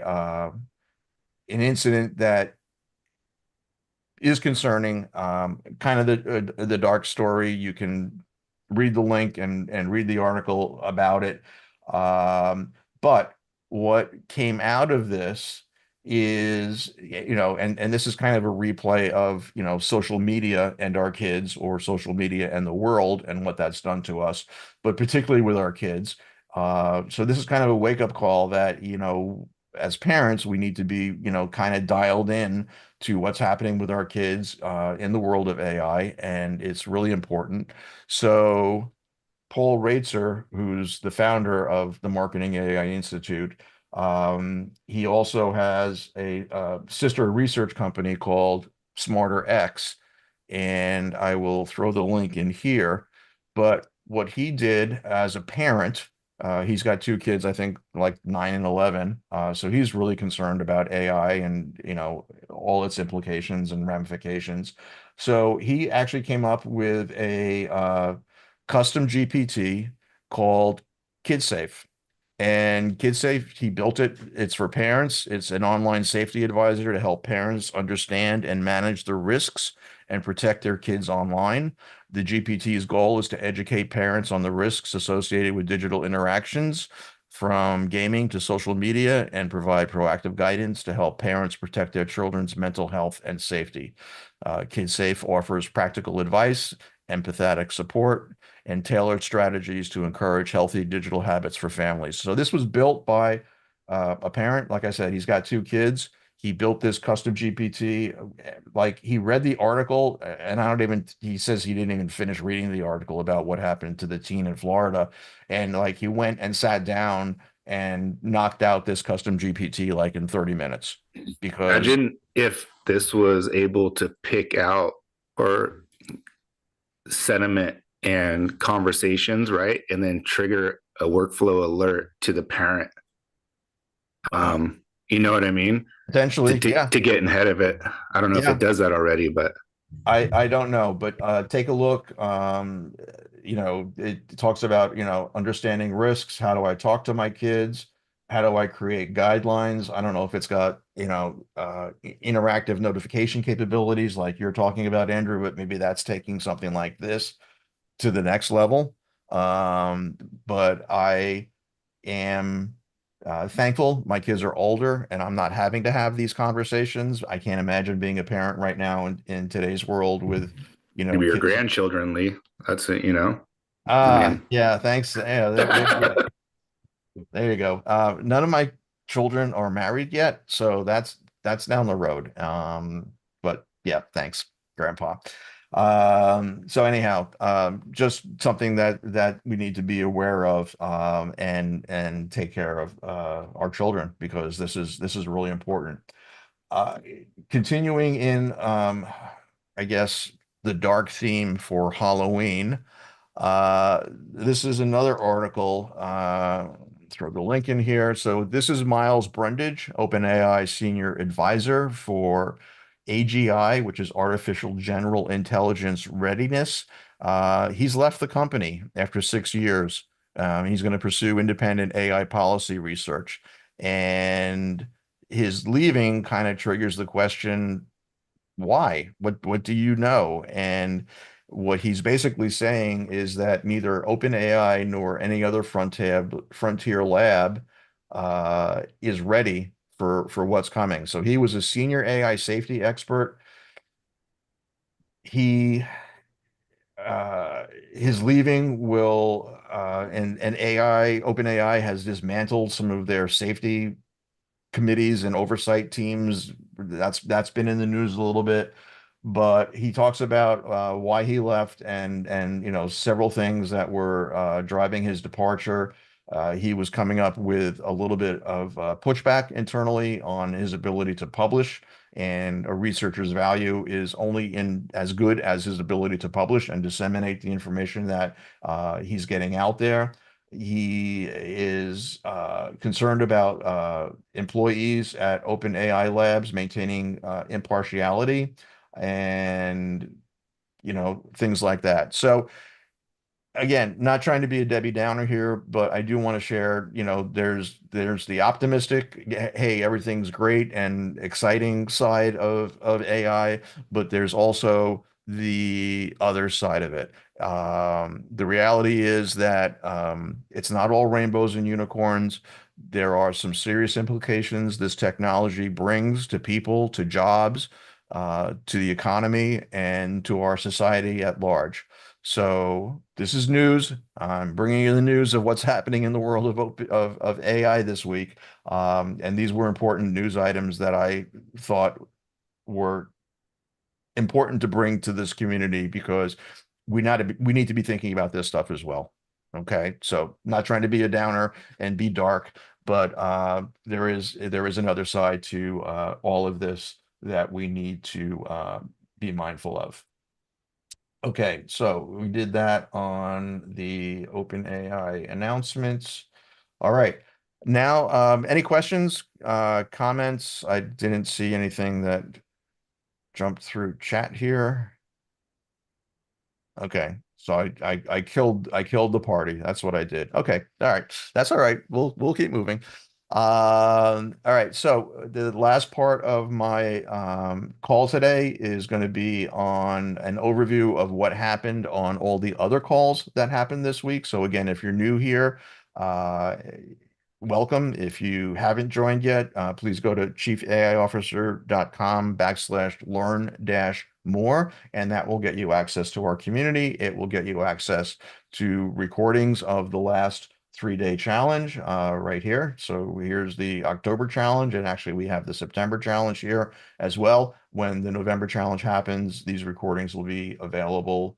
an incident that is concerning. Kind of the dark story. You can read the link and read the article about it. But what came out of this is, and this is kind of a replay of, social media and our kids, or social media and the world and what that's done to us, but particularly with our kids. So this is kind of a wake up call that, as parents, we need to be, kind of dialed in to what's happening with our kids in the world of AI, and it's really important. So Paul Reitzer, who's the founder of the Marketing AI Institute, he also has a sister research company called Smarter X, and I will throw the link in here. But what he did as a parent, he's got two kids, I think like 9 and 11. So he's really concerned about AI and, all its implications and ramifications. So he actually came up with a custom GPT called KidSafe. And KidSafe, he built it. It's for parents. It's an online safety advisor to help parents understand and manage the risks and protect their kids online. The GPT's goal is to educate parents on the risks associated with digital interactions, from gaming to social media, and provide proactive guidance to help parents protect their children's mental health and safety. KidSafe offers practical advice, empathetic support, and tailored strategies to encourage healthy digital habits for families. So this was built by a parent. Like I said, he's got two kids. He built this custom GPT. Like, he read the article, and he says he didn't even finish reading the article about what happened to the teen in Florida. And like, he went and sat down and knocked out this custom GPT like in 30 minutes because Imagine if this was able to pick out or sentiment and conversations, right? And then trigger a workflow alert to the parent. You know what I mean? potentially, yeah. To get ahead of it. I don't know if Yeah. it does that already, but I don't know, but take a look. It talks about, understanding risks. How do I talk to my kids? How do I create guidelines? I don't know if it's got, interactive notification capabilities like you're talking about, Andrew, but maybe that's taking something like this to the next level. But I am thankful my kids are older and I'm not having to have these conversations. I can't imagine being a parent right now in today's world with, maybe your kids. grandchildren, Lee. That's it, I mean, Yeah, thanks. Yeah, there you go. None of my children are married yet, so that's down the road. But yeah, thanks, Grandpa. So anyhow, just something that we need to be aware of, and take care of our children, because this is really important. Uh, Continuing in, I guess, the dark theme for Halloween. This is another article. Throw the link in here. So this is Miles Brundage, OpenAI Senior Advisor for AGI, which is Artificial General Intelligence Readiness. He's left the company after 6 years. He's going to pursue independent AI policy research. And his leaving kind of triggers the question, why? What do you know? And what he's basically saying is that neither OpenAI nor any other frontier lab is ready for what's coming. So he was a senior AI safety expert. He His leaving will and OpenAI has dismantled some of their safety committees and oversight teams. That's been in the news a little bit, but he talks about why he left, and several things that were driving his departure. He was coming up with a little bit of pushback internally on his ability to publish, and a researcher's value is only in as good as his ability to publish and disseminate the information that he's getting out there. He is concerned about employees at OpenAI Labs maintaining impartiality and, things like that. So again, not trying to be a Debbie Downer here, but I do want to share, there's the optimistic, hey, everything's great and exciting side of AI, but there's also the other side of it. The reality is that it's not all rainbows and unicorns. There are some serious implications this technology brings to people, to jobs, to the economy, and to our society at large. So this is news. I'm bringing you the news of what's happening in the world of AI this week. And these were important news items that I thought were important to bring to this community because we need to be thinking about this stuff as well. Okay, so not trying to be a downer and be dark, but there is another side to all of this that we need to be mindful of. Okay, so we did that on the OpenAI announcements. All right. Now, any questions, comments? I didn't see anything that jumped through chat here. Okay. So I killed the party. That's what I did. Okay. All right. That's all right. We'll keep moving. All right. So the last part of my call today is going to be on an overview of what happened on all the other calls that happened this week. So again, if you're new here, welcome. If you haven't joined yet, please go to chiefaiofficer.com/learn-more, and that will get you access to our community. It will get you access to recordings of the last 3-day challenge right here. So here's the October challenge, and actually we have the September challenge here as well. When the November challenge happens, these recordings will be available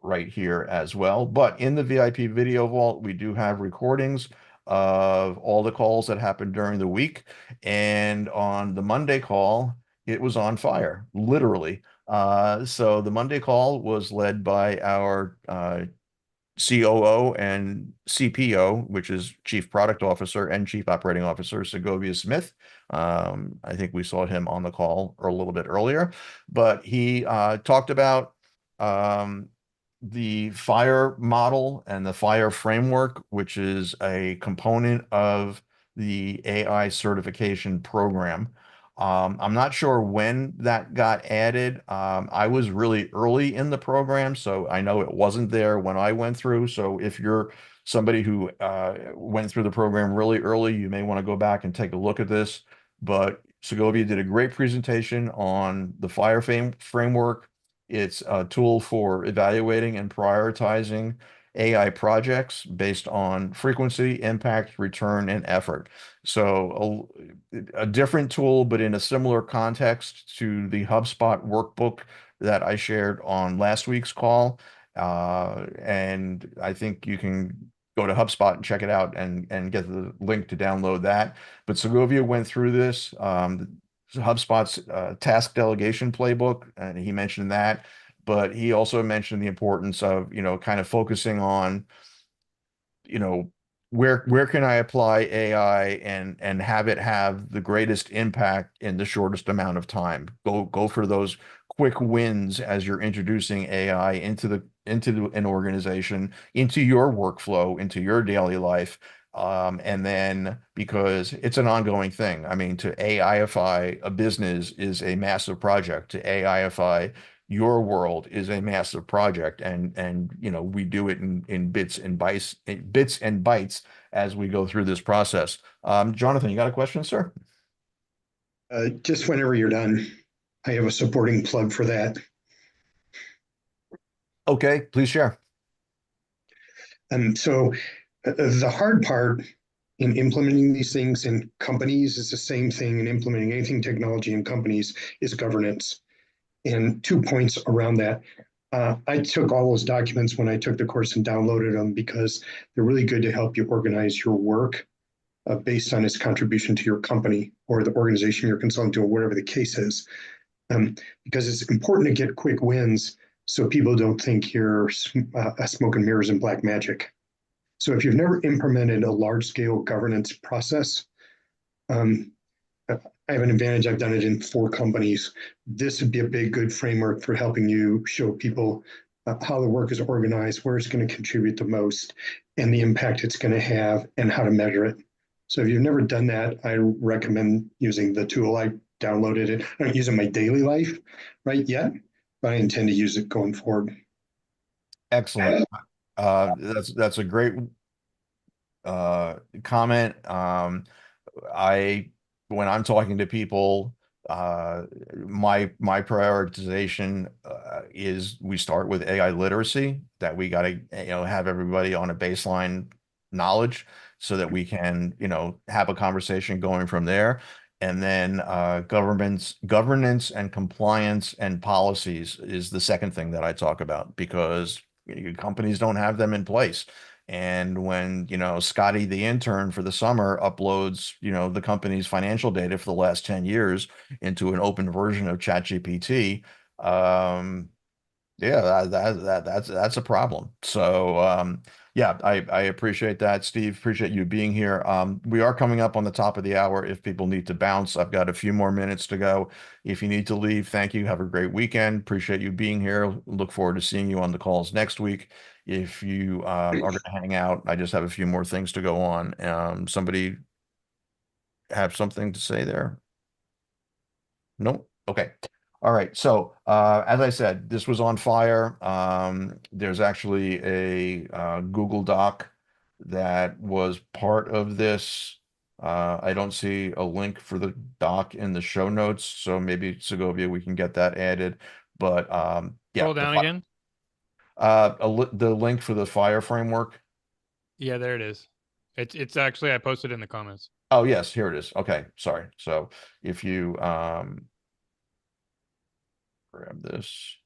right here as well. But in the VIP video vault, we do have recordings of all the calls that happened during the week. And on the Monday call, it was on fire, literally. So the Monday call was led by our COO and CPO, which is Chief Product Officer and Chief Operating Officer, Segovia Smith. I think we saw him on the call a little bit earlier, but he talked about the FIRE model and the FIRE framework, which is a component of the AI certification program. I'm not sure when that got added. I was really early in the program, so I know it wasn't there when I went through. So if you're somebody who went through the program really early, you may want to go back and take a look at this. But Segovia did a great presentation on the FIRE framework. It's a tool for evaluating and prioritizing AI projects based on frequency, impact, return, and effort. So a different tool, but in a similar context to the HubSpot workbook that I shared on last week's call. And I think you can go to HubSpot and check it out and get the link to download that. But Segovia went through this. HubSpot's task delegation playbook, and he mentioned that, but he also mentioned the importance of, kind of focusing on, where can I apply AI and have it have the greatest impact in the shortest amount of time. Go for those quick wins as you're introducing AI into an organization, into your workflow, into your daily life. And then because it's an ongoing thing. I mean, to AIify a business is a massive project. To AIify your world is a massive project, and we do it in bits and bytes as we go through this process. Jonathan, you got a question, sir? Just whenever you're done, I have a supporting plug for that. Okay, please share. So the hard part in implementing these things in companies is the same thing in implementing anything technology in companies is governance. And 2 points around that. I took all those documents when I took the course and downloaded them because they're really good to help you organize your work based on its contribution to your company or the organization you're consulting to, or whatever the case is. Because it's important to get quick wins so people don't think you're smoke and mirrors and black magic. So if you've never implemented a large-scale governance process, I have an advantage. I've done it in 4 companies. This would be a big, good framework for helping you show people how the work is organized, where it's going to contribute the most, and the impact it's going to have, and how to measure it. So if you've never done that, I recommend using the tool. I downloaded it. I don't use it in my daily life right yet, but I intend to use it going forward. Excellent. That's a great comment. When I'm talking to people my prioritization is we start with AI literacy, that we got to have everybody on a baseline knowledge so that we can have a conversation going from there. And then governance and compliance and policies is the second thing that I talk about, because companies don't have them in place. And when, Scotty, the intern for the summer, uploads, the company's financial data for the last 10 years into an open version of ChatGPT, yeah, that's a problem. So yeah, I appreciate that, Steve. Appreciate you being here. We are coming up on the top of the hour. If people need to bounce, I've got a few more minutes to go. If you need to leave, thank you. Have a great weekend. Appreciate you being here. Look forward to seeing you on the calls next week. If you are going to hang out, I just have a few more things to go on. Somebody have something to say there? Nope. Okay. All right. So, as I said, this was on fire. There's actually a Google Doc that was part of this. I don't see a link for the doc in the show notes, so maybe Segovia, we can get that added. But yeah, Scroll down again. The link for the fire framework. Yeah, there it is. It's actually, I posted in the comments. Oh, yes, here it is. Okay, sorry. So if you grab this.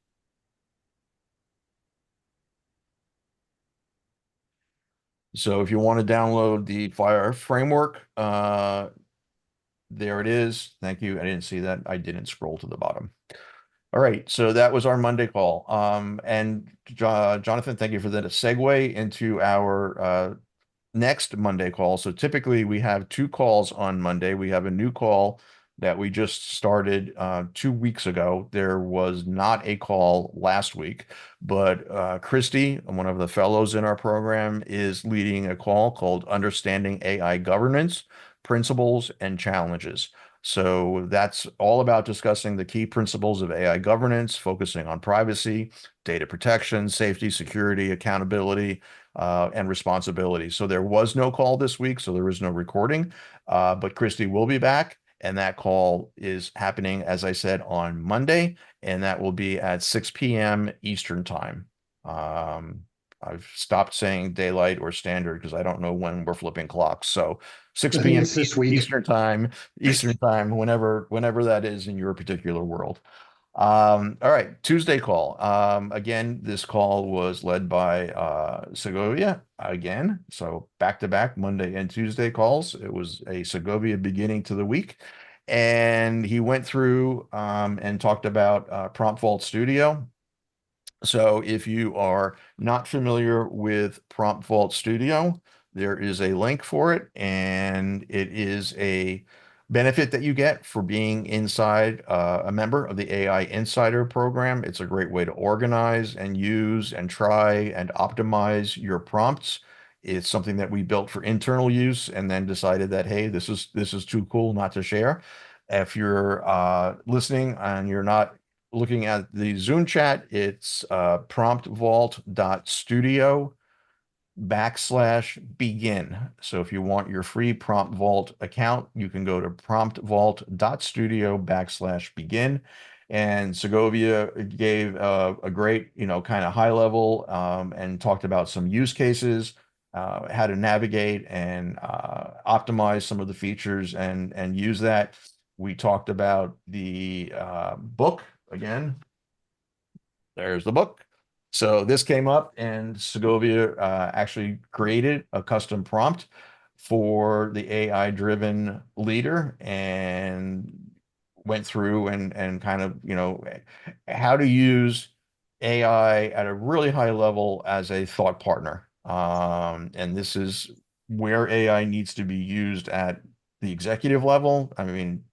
So if you want to download the Fire framework, there it is. Thank you. I didn't see that. I didn't scroll to the bottom. All right, so that was our Monday call. And Jonathan, thank you for that segue into our next Monday call. So typically we have two calls on Monday. We have a new call that we just started 2 weeks ago. There was not a call last week, but Christy, one of the fellows in our program, is leading a call called Understanding AI Governance, Principles and Challenges. So that's all about discussing the key principles of AI governance, focusing on privacy, data protection, safety, security, accountability, and responsibility. So there was no call this week, so there is no recording, but Christy will be back. And that call is happening, as I said, on Monday, and that will be at 6 p.m. Eastern time. I've stopped saying daylight or standard because I don't know when we're flipping clocks. So 6 I think p.m. it's this week. Eastern time, whenever that is in your particular world. All right, Tuesday call. Again, this call was led by Segovia again. So back to back Monday and Tuesday calls. It was a Segovia beginning to the week. And he went through and talked about Prompt Vault Studio. So if you are not familiar with Prompt Vault Studio, there is a link for it, and it is a benefit that you get for being inside a member of the AI Insider program. It's a great way to organize and use and try and optimize your prompts. It's something that we built for internal use and then decided that, hey, this is too cool not to share. If you're listening and you're not looking at the Zoom chat, it's promptvault.studio/begin. So if you want your free Prompt Vault account, you can go to promptvault.studio/begin. And Segovia gave a great, kind of high level and talked about some use cases, how to navigate and optimize some of the features and use that. We talked about the book again. There's the book. So this came up, and Segovia actually created a custom prompt for the AI-driven leader and went through and kind of, how to use AI at a really high level as a thought partner. And this is where AI needs to be used at the executive level. I mean,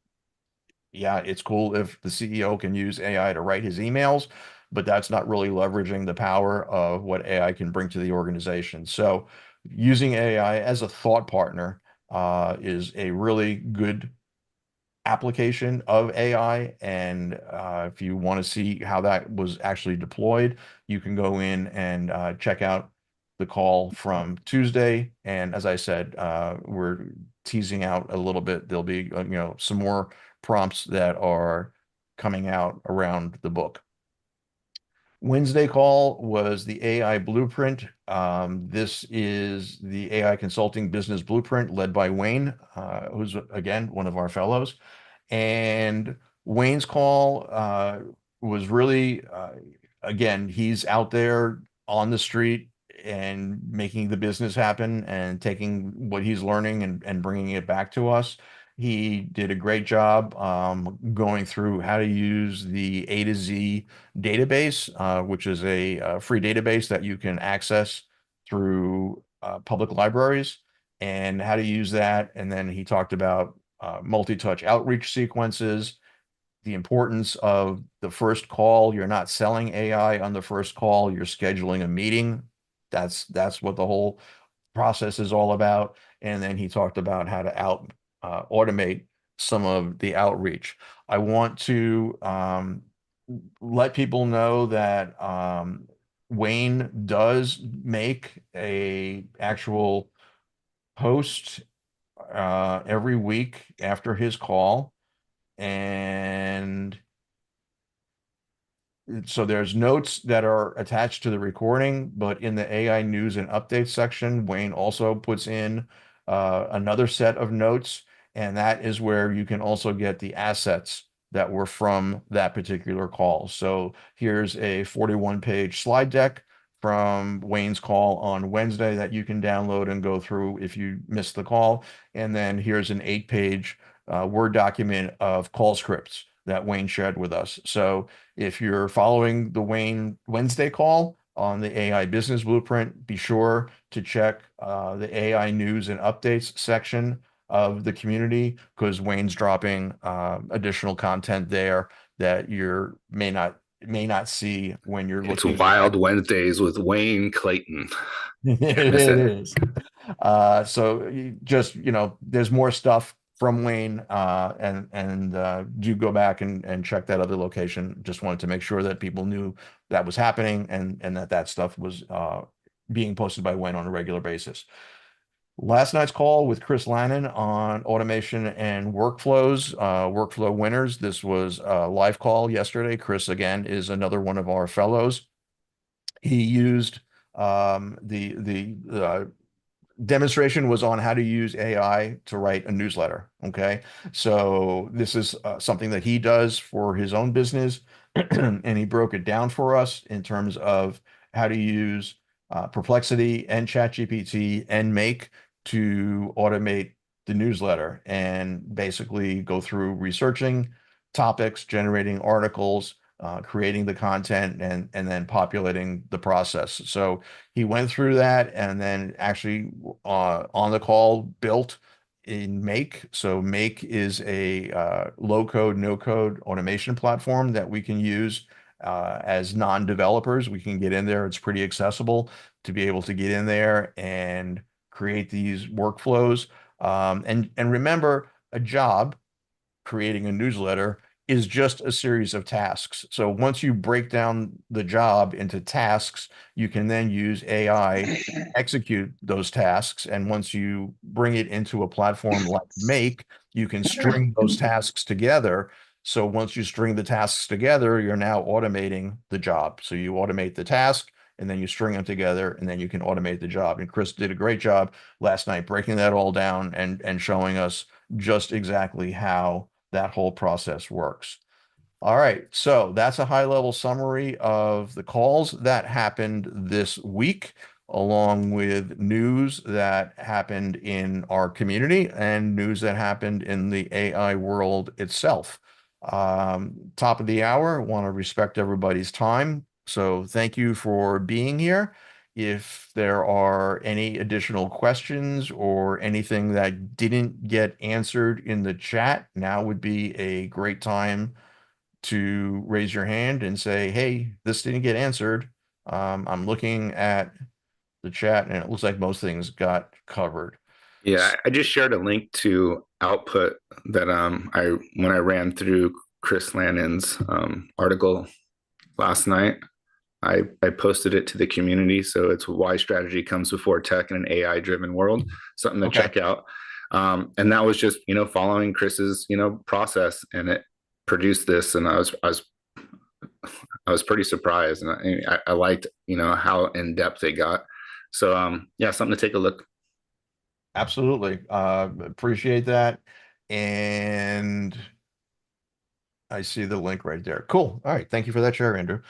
yeah, it's cool if the CEO can use AI to write his emails, but that's not really leveraging the power of what AI can bring to the organization. So using AI as a thought partner is a really good application of AI. And if you want to see how that was actually deployed, you can go in and check out the call from Tuesday. And as I said, we're teasing out a little bit. There'll be, some more prompts that are coming out around the book. Wednesday call was the AI Blueprint. This is the AI Consulting Business Blueprint led by Wayne, who's again one of our fellows. And Wayne's call was really, again, he's out there on the street and making the business happen and taking what he's learning and bringing it back to us. He did a great job going through how to use the A to Z database, which is a free database that you can access through public libraries, and how to use that. And then he talked about multi-touch outreach sequences, the importance of the first call. You're not selling AI on the first call, you're scheduling a meeting. That's what the whole process is all about. And then he talked about how to automate some of the outreach. I want to let people know that Wayne does make a actual post every week after his call. And so there's notes that are attached to the recording, but in the AI news and updates section, Wayne also puts in another set of notes, and that is where you can also get the assets that were from that particular call. So here's a 41-page slide deck from Wayne's call on Wednesday that you can download and go through if you missed the call. And then here's an 8-page Word document of call scripts that Wayne shared with us. So if you're following the Wayne Wednesday call on the AI Business Blueprint, be sure to check the AI news and updates section of the community, because Wayne's dropping additional content there that you may not see when you're It's looking Wild at Wednesdays with Wayne Clayton. it is. So just, there's more stuff from Wayne, and do go back and check that other location. Just wanted to make sure that people knew that was happening, and that stuff was being posted by Wayne on a regular basis. Last night's call with Chris Lannon on automation and workflows, workflow winners. This was a live call yesterday. Chris, again, is another one of our fellows. He used the demonstration was on how to use AI to write a newsletter. Okay. So this is something that he does for his own business. And he broke it down for us in terms of how to use Perplexity and ChatGPT and Make to automate the newsletter and basically go through researching topics, generating articles, creating the content, and then populating the process. So he went through that, and then actually on the call built in Make. So Make is a low code, no code automation platform that we can use as non-developers. We can get in there. It's pretty accessible to be able to get in there and create these workflows. And remember, a job, creating a newsletter, is just a series of tasks. So once you break down the job into tasks, you can then use AI to execute those tasks. And once you bring it into a platform like Make, you can string those tasks together. So once you string the tasks together, you're now automating the job. So you automate the task, and then you string them together, and then you can automate the job. And Chris did a great job last night breaking that all down and showing us just exactly how that whole process works. All right, so that's a high-level summary of the calls that happened this week, along with news that happened in our community and news that happened in the AI world itself. Top of the hour, want to respect everybody's time. So thank you for being here. If there are any additional questions or anything that didn't get answered in the chat, now would be a great time to raise your hand and say, hey, this didn't get answered. I'm looking at the chat, and it looks like most things got covered. Yeah, I just shared a link to output that when I ran through Chris Lannon's article last night. I posted it to the community. So it's why strategy comes before tech in an AI driven world. Something to check out. And that was just, following Chris's, process, and it produced this. And I was pretty surprised, and I liked, how in depth it got. So, yeah, something to take a look. Absolutely. Appreciate that. And I see the link right there. Cool. All right. Thank you for that share, Andrew.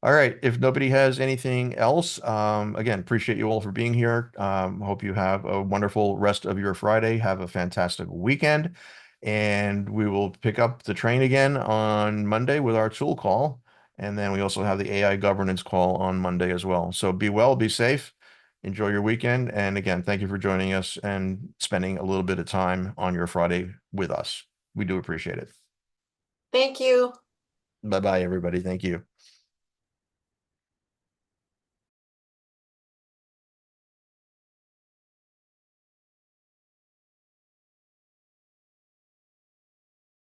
All right. If nobody has anything else, again, appreciate you all for being here. Hope you have a wonderful rest of your Friday. Have a fantastic weekend. And we will pick up the train again on Monday with our tool call. And then we also have the AI governance call on Monday as well. So be well, be safe, enjoy your weekend. And again, thank you for joining us and spending a little bit of time on your Friday with us. We do appreciate it. Thank you. Bye-bye, everybody. Thank you.